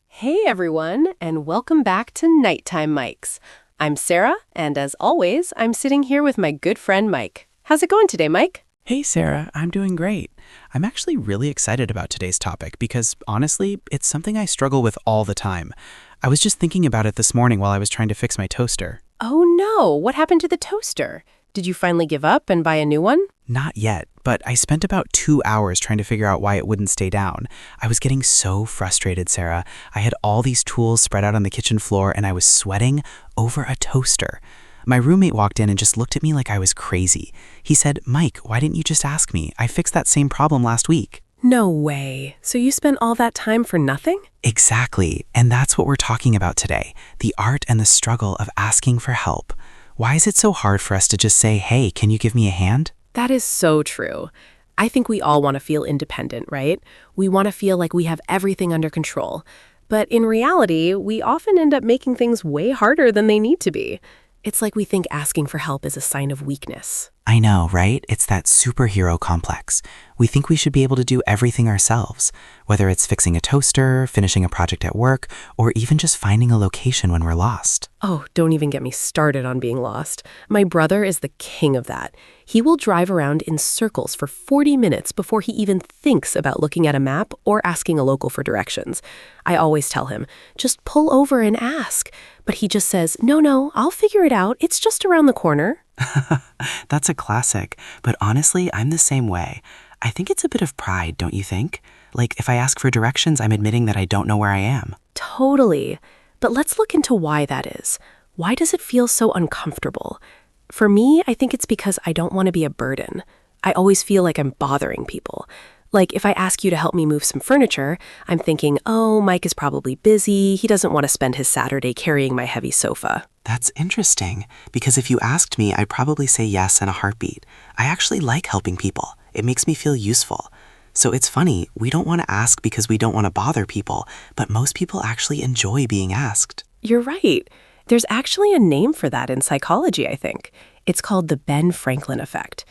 Hey everyone, and welcome back to Nighttime Mics. I'm Sarah, and as always, I'm sitting here with my good friend Mike. How's it going today, Mike? Hey Sarah, I'm doing great. I'm actually really excited about today's topic because, honestly, it's something I struggle with all the time. I was just thinking about it this morning while I was trying to fix my toaster. Oh no, what happened to the toaster? Did you finally give up and buy a new one? Not yet, but I spent about 2 hours trying to figure out why it wouldn't stay down. I was getting so frustrated, Sarah. I had all these tools spread out on the kitchen floor and I was sweating over a toaster. My roommate walked in and just looked at me like I was crazy. He said, "Mike, why didn't you just ask me? I fixed that same problem last week." No way. So you spent all that time for nothing? Exactly, and that's what we're talking about today, the art and the struggle of asking for help. Why is it so hard for us to just say, "Hey, can you give me a hand?" That is so true. I think we all want to feel independent, right? We want to feel like we have everything under control. But in reality, we often end up making things way harder than they need to be. It's like we think asking for help is a sign of weakness. I know, right? It's that superhero complex. We think we should be able to do everything ourselves, whether it's fixing a toaster, finishing a project at work, or even just finding a location when we're lost. Oh, don't even get me started on being lost. My brother is the king of that. He will drive around in circles for 40 minutes before he even thinks about looking at a map or asking a local for directions. I always tell him, just pull over and ask. But he just says, no, I'll figure it out. It's just around the corner. That's a classic, but honestly, I'm the same way. I think it's a bit of pride, don't you think? Like, if I ask for directions, I'm admitting that I don't know where I am. Totally. But let's look into why that is. Why does it feel so uncomfortable? For me, I think it's because I don't want to be a burden. I always feel like I'm bothering people. Like, if I ask you to help me move some furniture, I'm thinking, oh, Mike is probably busy. He doesn't want to spend his Saturday carrying my heavy sofa. That's interesting, because if you asked me, I'd probably say yes in a heartbeat. I actually like helping people. It makes me feel useful. So it's funny, we don't want to ask because we don't want to bother people, but most people actually enjoy being asked. You're right. There's actually a name for that in psychology, I think. It's called the Ben Franklin effect.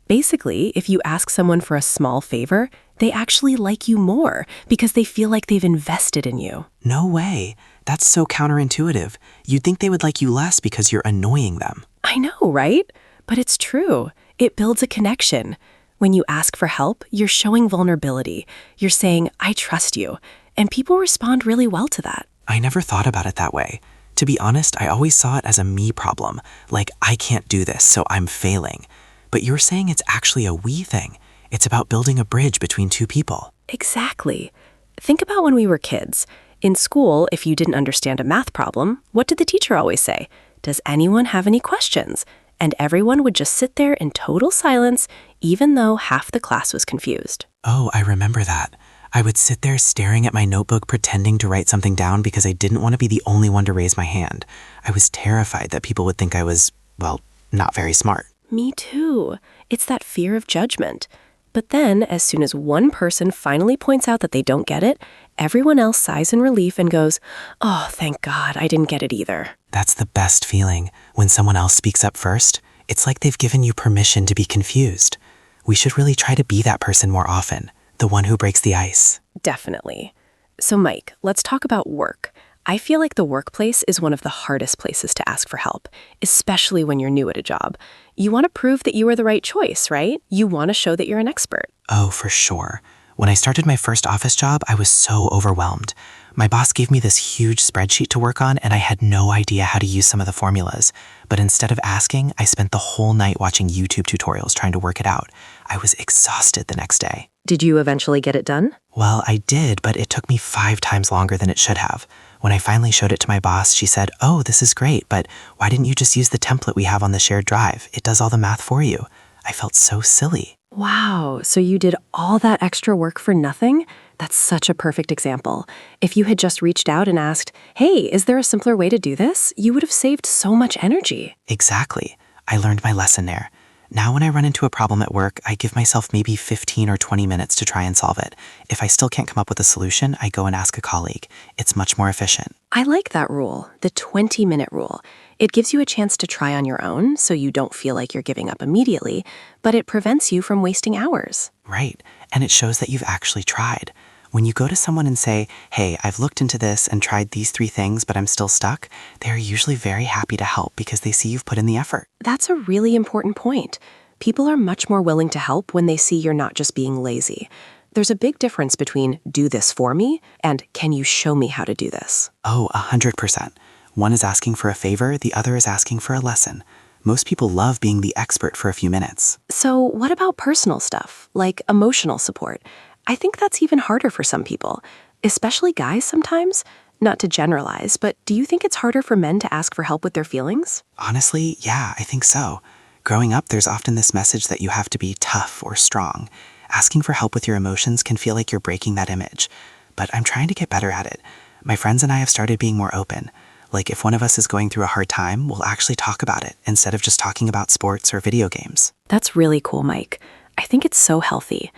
Basically, if you ask someone for a small favor, they actually like you more because they feel like they've invested in you. No way. That's so counterintuitive. You'd think they would like you less because you're annoying them. I know, right? But it's true. It builds a connection. When you ask for help, you're showing vulnerability. You're saying, I trust you. And people respond really well to that. I never thought about it that way. To be honest, I always saw it as a me problem. Like, I can't do this, so I'm failing. But you're saying it's actually a we thing. It's about building a bridge between two people. Exactly. Think about when we were kids. In school, if you didn't understand a math problem, what did the teacher always say? Does anyone have any questions? And everyone would just sit there in total silence, even though half the class was confused. Oh, I remember that. I would sit there staring at my notebook pretending to write something down because I didn't want to be the only one to raise my hand. I was terrified that people would think I was, well, not very smart. Me too. It's that fear of judgment. But then, as soon as one person finally points out that they don't get it, everyone else sighs in relief and goes, oh, thank God, I didn't get it either. That's the best feeling. When someone else speaks up first, it's like they've given you permission to be confused. We should really try to be that person more often, the one who breaks the ice. Definitely. So, Mike, let's talk about work. I feel like the workplace is one of the hardest places to ask for help, especially when you're new at a job. You want to prove that you are the right choice, right? You want to show that you're an expert. Oh, for sure. When I started my first office job, I was so overwhelmed. My boss gave me this huge spreadsheet to work on, and I had no idea how to use some of the formulas. But instead of asking, I spent the whole night watching YouTube tutorials trying to work it out. I was exhausted the next day. Did you eventually get it done? Well, I did, but it took me 5 times longer than it should have. When I finally showed it to my boss, she said, "Oh, this is great, but why didn't you just use the template we have on the shared drive? It does all the math for you." I felt so silly. Wow, so you did all that extra work for nothing? That's such a perfect example. If you had just reached out and asked, hey, is there a simpler way to do this? You would have saved so much energy. Exactly. I learned my lesson there. Now when I run into a problem at work, I give myself maybe 15 or 20 minutes to try and solve it. If I still can't come up with a solution, I go and ask a colleague. It's much more efficient. I like that rule, the 20-minute rule. It gives you a chance to try on your own so you don't feel like you're giving up immediately, but it prevents you from wasting hours. Right, and it shows that you've actually tried. When you go to someone and say, hey, I've looked into this and tried these 3 things, but I'm still stuck, they're usually very happy to help because they see you've put in the effort. That's a really important point. People are much more willing to help when they see you're not just being lazy. There's a big difference between do this for me and can you show me how to do this? Oh, 100%. One is asking for a favor, the other is asking for a lesson. Most people love being the expert for a few minutes. So what about personal stuff, like emotional support? I think that's even harder for some people, especially guys sometimes. Not to generalize, but do you think it's harder for men to ask for help with their feelings? Honestly, yeah, I think so. Growing up, there's often this message that you have to be tough or strong. Asking for help with your emotions can feel like you're breaking that image. But I'm trying to get better at it. My friends and I have started being more open. Like if one of us is going through a hard time, we'll actually talk about it instead of just talking about sports or video games. That's really cool, Mike. I think it's so healthy.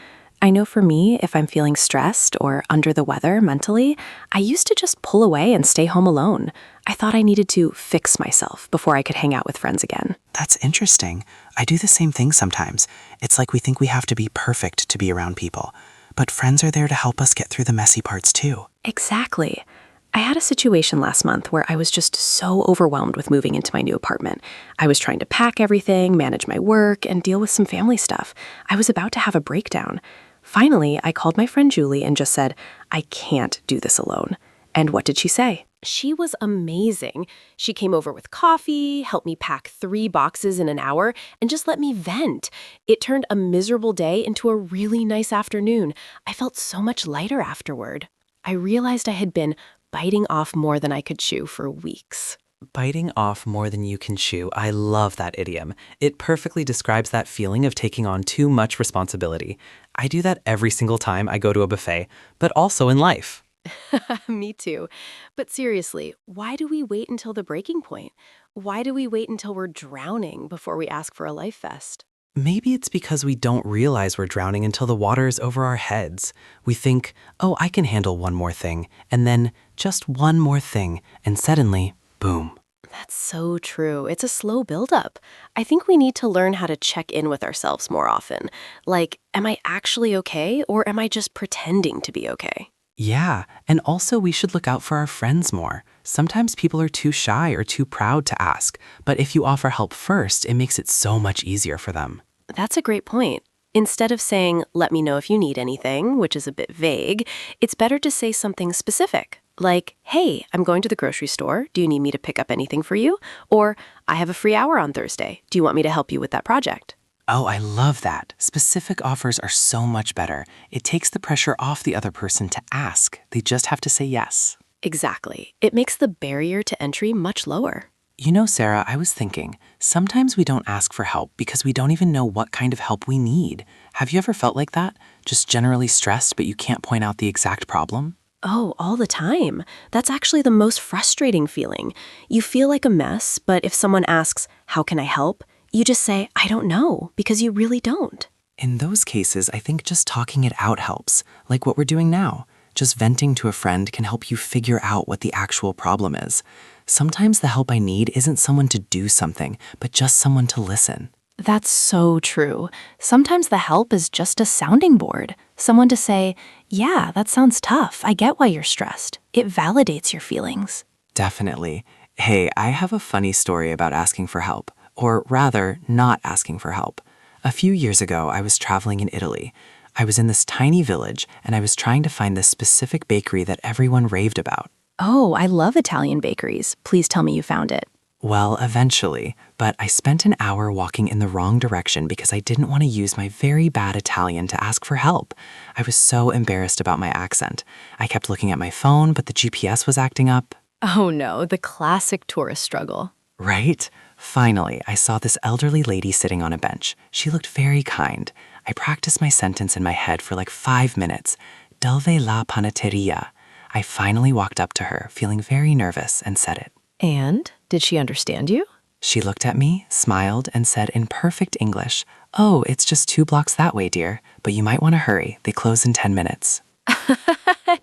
I know for me, if I'm feeling stressed or under the weather mentally, I used to just pull away and stay home alone. I thought I needed to fix myself before I could hang out with friends again. That's interesting. I do the same thing sometimes. It's like we think we have to be perfect to be around people. But friends are there to help us get through the messy parts too. Exactly. I had a situation last month where I was just so overwhelmed with moving into my new apartment. I was trying to pack everything, manage my work, and deal with some family stuff. I was about to have a breakdown. Finally, I called my friend Julie and just said, I can't do this alone. And what did she say? She was amazing. She came over with coffee, helped me pack 3 boxes in an hour, and just let me vent. It turned a miserable day into a really nice afternoon. I felt so much lighter afterward. I realized I had been biting off more than I could chew for weeks. Biting off more than you can chew. I love that idiom. It perfectly describes that feeling of taking on too much responsibility. I do that every single time I go to a buffet, but also in life. Me too. But seriously, why do we wait until the breaking point? Why do we wait until we're drowning before we ask for a life vest? Maybe it's because we don't realize we're drowning until the water is over our heads. We think, oh, I can handle one more thing, and then just one more thing, and suddenly, boom. That's so true. It's a slow buildup. I think we need to learn how to check in with ourselves more often. Like, am I actually okay, or am I just pretending to be okay? Yeah, and also we should look out for our friends more. Sometimes people are too shy or too proud to ask, but if you offer help first, it makes it so much easier for them. That's a great point. Instead of saying, let me know if you need anything, which is a bit vague, it's better to say something specific. Like, hey, I'm going to the grocery store. Do you need me to pick up anything for you? Or, I have a free hour on Thursday. Do you want me to help you with that project? Oh, I love that. Specific offers are so much better. It takes the pressure off the other person to ask. They just have to say yes. Exactly. It makes the barrier to entry much lower. You know, Sarah, I was thinking, sometimes we don't ask for help because we don't even know what kind of help we need. Have you ever felt like that? Just generally stressed, but you can't point out the exact problem? Oh, all the time. That's actually the most frustrating feeling. You feel like a mess, but if someone asks, how can I help? You just say, I don't know, because you really don't. In those cases, I think just talking it out helps, like what we're doing now. Just venting to a friend can help you figure out what the actual problem is. Sometimes the help I need isn't someone to do something, but just someone to listen. That's so true. Sometimes the help is just a sounding board. Someone to say, yeah, that sounds tough. I get why you're stressed. It validates your feelings. Definitely. Hey, I have a funny story about asking for help, or rather, not asking for help. A few years ago, I was traveling in Italy. I was in this tiny village, and I was trying to find this specific bakery that everyone raved about. Oh, I love Italian bakeries. Please tell me you found it. Well, eventually, but I spent an hour walking in the wrong direction because I didn't want to use my very bad Italian to ask for help. I was so embarrassed about my accent. I kept looking at my phone, but the GPS was acting up. Oh no, the classic tourist struggle. Right? Finally, I saw this elderly lady sitting on a bench. She looked very kind. I practiced my sentence in my head for like 5 minutes. Dove la panetteria. I finally walked up to her, feeling very nervous, and said it. And? Did she understand you? She looked at me, smiled, and said in perfect English, "Oh, it's just 2 blocks that way, dear, but you might want to hurry. They close in 10 minutes.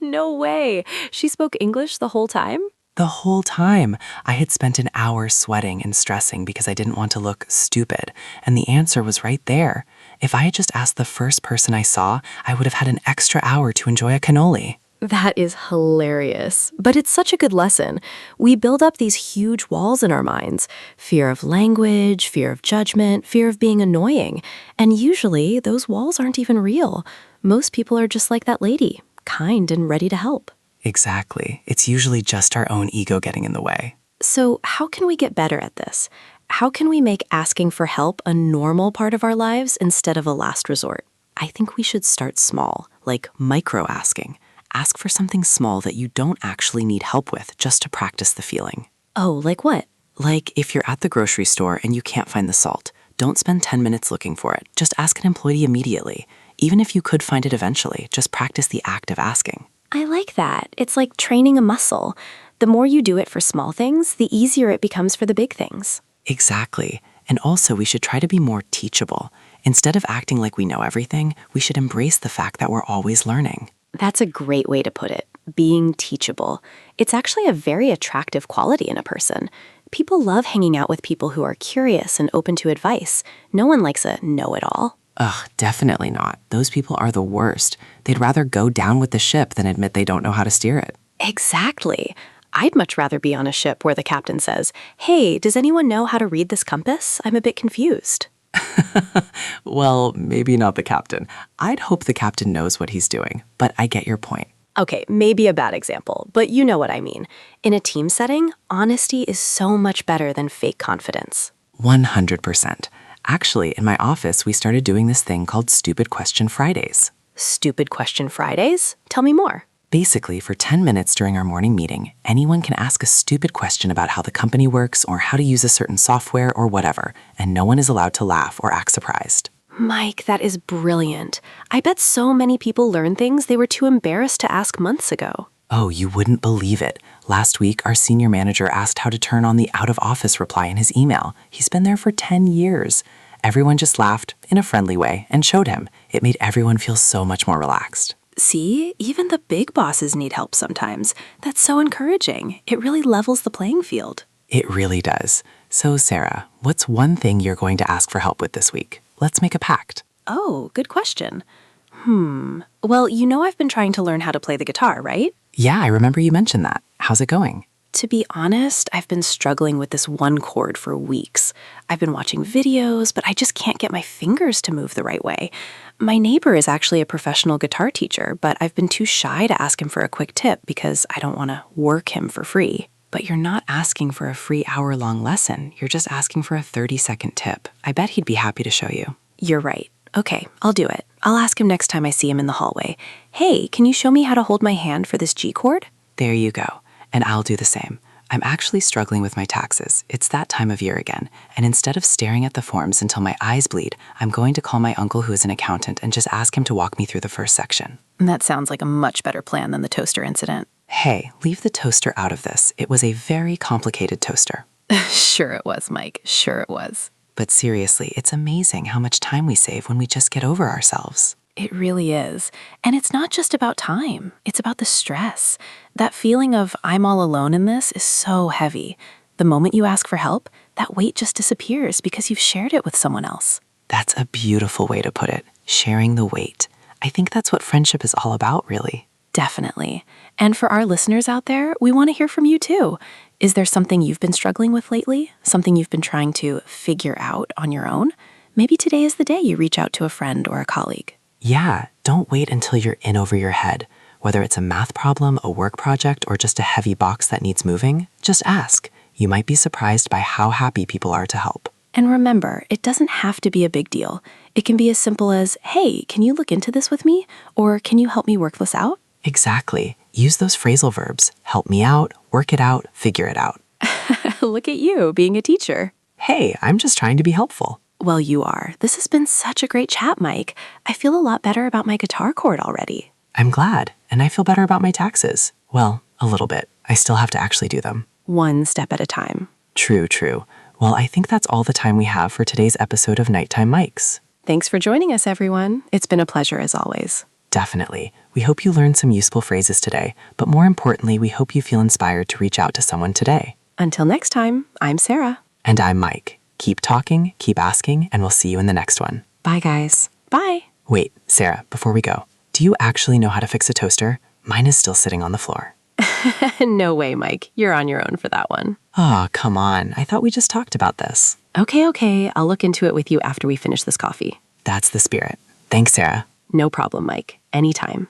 No way. She spoke English the whole time? The whole time, I had spent an hour sweating and stressing because I didn't want to look stupid, and the answer was right there. If I had just asked the first person I saw, I would have had an extra hour to enjoy a cannoli. That is hilarious. But it's such a good lesson. We build up these huge walls in our minds. Fear of language, fear of judgment, fear of being annoying. And usually, those walls aren't even real. Most people are just like that lady, kind and ready to help. Exactly. It's usually just our own ego getting in the way. So how can we get better at this? How can we make asking for help a normal part of our lives instead of a last resort? I think we should start small, like micro-asking. Ask for something small that you don't actually need help with just to practice the feeling. Oh, like what? Like if you're at the grocery store and you can't find the salt, don't spend 10 minutes looking for it. Just ask an employee immediately. Even if you could find it eventually, just practice the act of asking. I like that. It's like training a muscle. The more you do it for small things, the easier it becomes for the big things. Exactly. And also, we should try to be more teachable. Instead of acting like we know everything, we should embrace the fact that we're always learning. That's a great way to put it. Being teachable. It's actually a very attractive quality in a person. People love hanging out with people who are curious and open to advice. No one likes a know-it-all. Ugh, definitely not. Those people are the worst. They'd rather go down with the ship than admit they don't know how to steer it. Exactly. I'd much rather be on a ship where the captain says, "Hey, does anyone know how to read this compass? I'm a bit confused." Well, maybe not the captain. I'd hope the captain knows what he's doing, but I get your point. Okay, maybe a bad example, but you know what I mean. In a team setting, honesty is so much better than fake confidence. 100%. Actually, in my office, we started doing this thing called Stupid Question Fridays. Stupid Question Fridays? Tell me more. Basically, for 10 minutes during our morning meeting, anyone can ask a stupid question about how the company works or how to use a certain software or whatever, and no one is allowed to laugh or act surprised. Mike, that is brilliant. I bet so many people learn things they were too embarrassed to ask months ago. Oh, you wouldn't believe it. Last week, our senior manager asked how to turn on the out-of-office reply in his email. He's been there for 10 years. Everyone just laughed in a friendly way and showed him. It made everyone feel so much more relaxed. See, even the big bosses need help sometimes. That's so encouraging. It really levels the playing field. It really does. So, Sarah, what's one thing you're going to ask for help with this week? Let's make a pact. Oh, good question. Well, you know I've been trying to learn how to play the guitar, right? Yeah, I remember you mentioned that. How's it going? To be honest, I've been struggling with this one chord for weeks. I've been watching videos, but I just can't get my fingers to move the right way. My neighbor is actually a professional guitar teacher, but I've been too shy to ask him for a quick tip because I don't want to work him for free. But you're not asking for a free hour-long lesson. You're just asking for a 30-second tip. I bet he'd be happy to show you. You're right. Okay, I'll do it. I'll ask him next time I see him in the hallway. Hey, can you show me how to hold my hand for this G chord? There you go. And I'll do the same. I'm actually struggling with my taxes. It's that time of year again. And instead of staring at the forms until my eyes bleed, I'm going to call my uncle who is an accountant and just ask him to walk me through the first section. That sounds like a much better plan than the toaster incident. Hey, leave the toaster out of this. It was a very complicated toaster. Sure it was, Mike. Sure it was. But seriously, it's amazing how much time we save when we just get over ourselves. It really is. And it's not just about time. It's about the stress. That feeling of I'm all alone in this is so heavy. The moment you ask for help, that weight just disappears because you've shared it with someone else. That's a beautiful way to put it. Sharing the weight. I think that's what friendship is all about, really. Definitely. And for our listeners out there, we want to hear from you too. Is there something you've been struggling with lately? Something you've been trying to figure out on your own? Maybe today is the day you reach out to a friend or a colleague. Yeah, don't wait until you're in over your head. Whether it's a math problem, a work project, or just a heavy box that needs moving, just ask. You might be surprised by how happy people are to help. And remember, it doesn't have to be a big deal. It can be as simple as, hey, can you look into this with me? Or can you help me work this out? Exactly. Use those phrasal verbs. Help me out, work it out, figure it out. Look at you, being a teacher. Hey, I'm just trying to be helpful. Well, you are. This has been such a great chat, Mike. I feel a lot better about my guitar chord already. I'm glad, and I feel better about my taxes. Well, a little bit. I still have to actually do them. One step at a time. True. Well, I think that's all the time we have for today's episode of Nighttime Mics. Thanks for joining us, everyone. It's been a pleasure as always. Definitely. We hope you learned some useful phrases today, but more importantly, we hope you feel inspired to reach out to someone today. Until next time, I'm Sarah. And I'm Mike. Keep talking, keep asking, and we'll see you in the next one. Bye, guys. Bye. Wait, Sarah, before we go, do you actually know how to fix a toaster? Mine is still sitting on the floor. No way, Mike. You're on your own for that one. Oh, come on. I thought we just talked about this. Okay. I'll look into it with you after we finish this coffee. That's the spirit. Thanks, Sarah. No problem, Mike. Anytime.